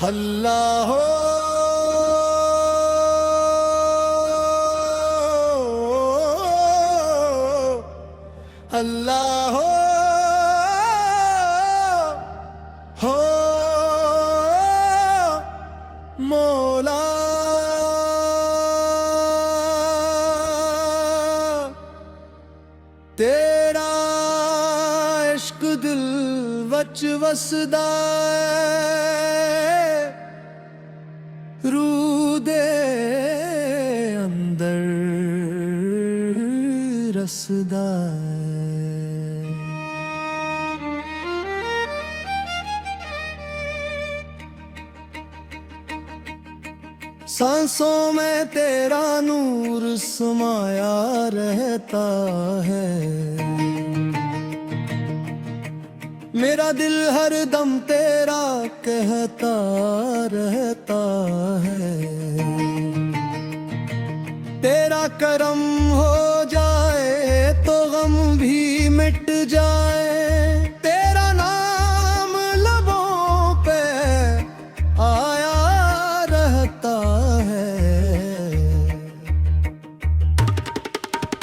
हल्ला हो अल्लाह हो मौला तेरा इश्क दिल वच वसदा रूह दे अंदर रसदा सांसों में तेरा नूर समाया रहता है। मेरा दिल हर दम तेरा कहता रहता है। तेरा करम हो जाए तो गम भी मिट जाए। तेरा नाम लबों पे आया रहता है।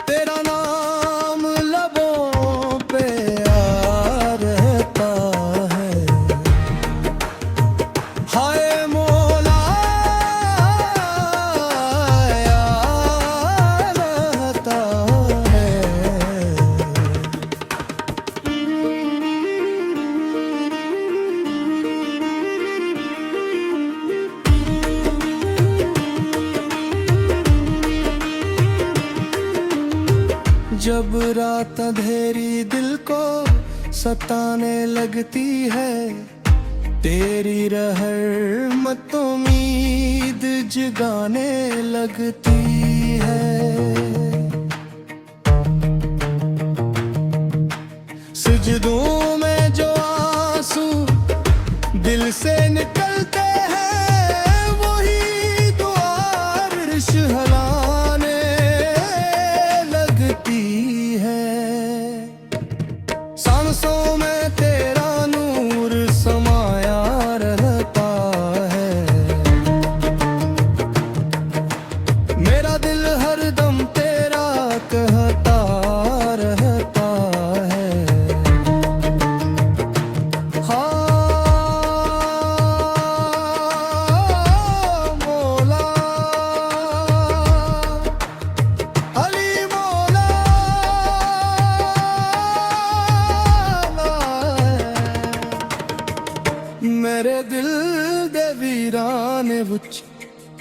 तेरा नाम लबों पे आया रहता है। हाय मौला आया रहता है। जब रात अंधेरी दिल को सताने लगती है। तेरी रहमत उम्मीद जगाने लगती है। सजदों में जो आंसू दिल से निकलते हैं वही दुआ अर्श हिलाने लगती है। सांसों में तेरा नूर समाया रहता है। मेरा दिल हर दम तेरा कहता रहता है। मौला अली मौला मेरे दिल दे वीराने विच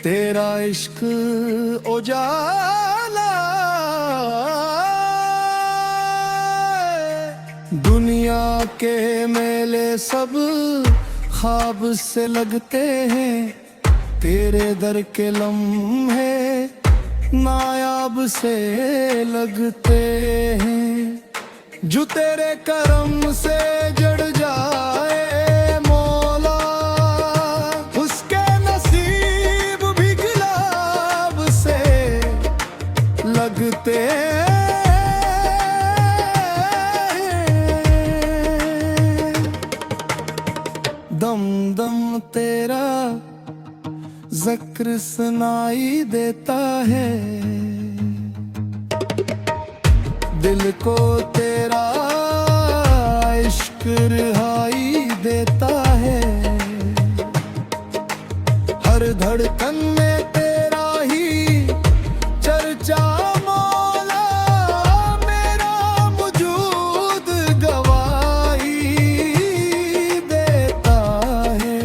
तेरा इश्क उजाला। दुनिया के मेले सब ख्वाब से लगते हैं। तेरे दर के लम्हे नायाब से लगते हैं। जो तेरे करम से जड़ जाए मौला उसके नसीब भी गुलाब से लगते हैं। दम दम तेरा ज़िक्र सुनाई देता है। दिल को तेरा इश्क रिहाई देता है। हर धड़कन में तेरा ही चर्चा मौला मेरा वजूद गवाही देता है।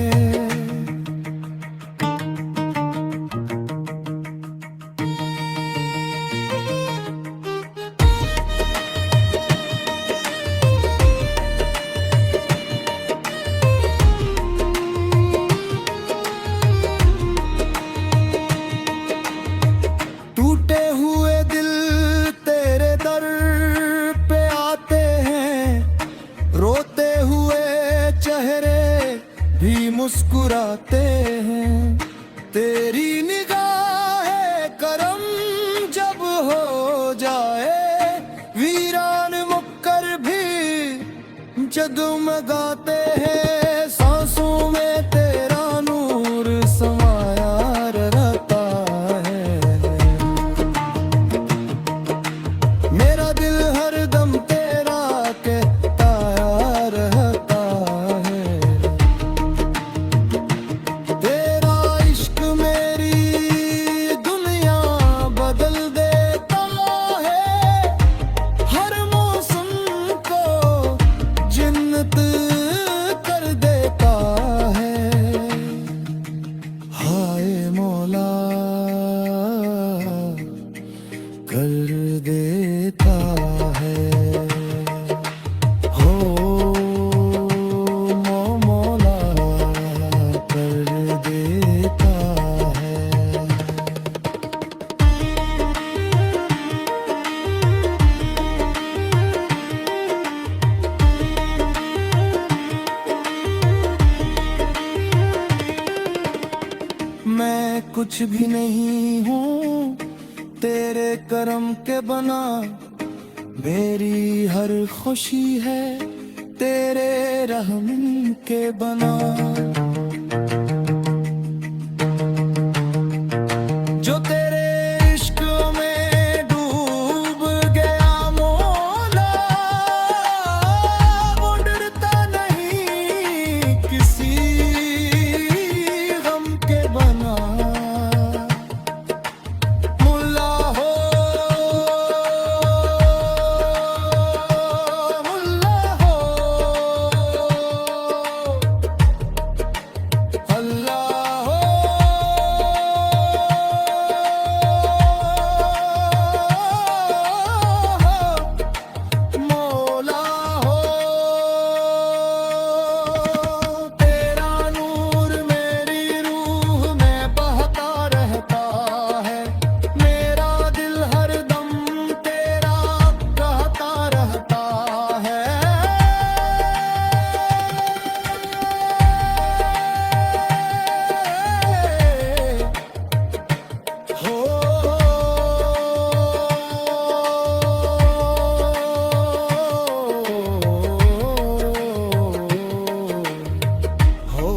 टूटे हुए दिल तेरे दर पे आते हैं। रोते हुए चेहरे भी मुस्कुराते हैं। तेरी निगाह जगमगाते हैं सांसों में तेरा नूर समाया रहता है। मेरा दिल हरदम तेरा कहता रहता है। तेरा इश्क मेरी दुनिया बदल देता है। हर मौसम को जन्नत कर देता है। हाय मौला कर देता है। हो मौला कर देता है। मैं कुछ भी नहीं हूँ तेरे करम के बना। मेरी हर खुशी है तेरे रहम के बना। जो तेरे इश्क में डूब गया मौला, वो डरता नहीं किसी गम के बना। मुल्ला हो अल्लाह हो मौला हो। तेरा नूर मेरी रूह में बहता रहता है। मेरा दिल हरदम तेरा कहता रहता है। हो हो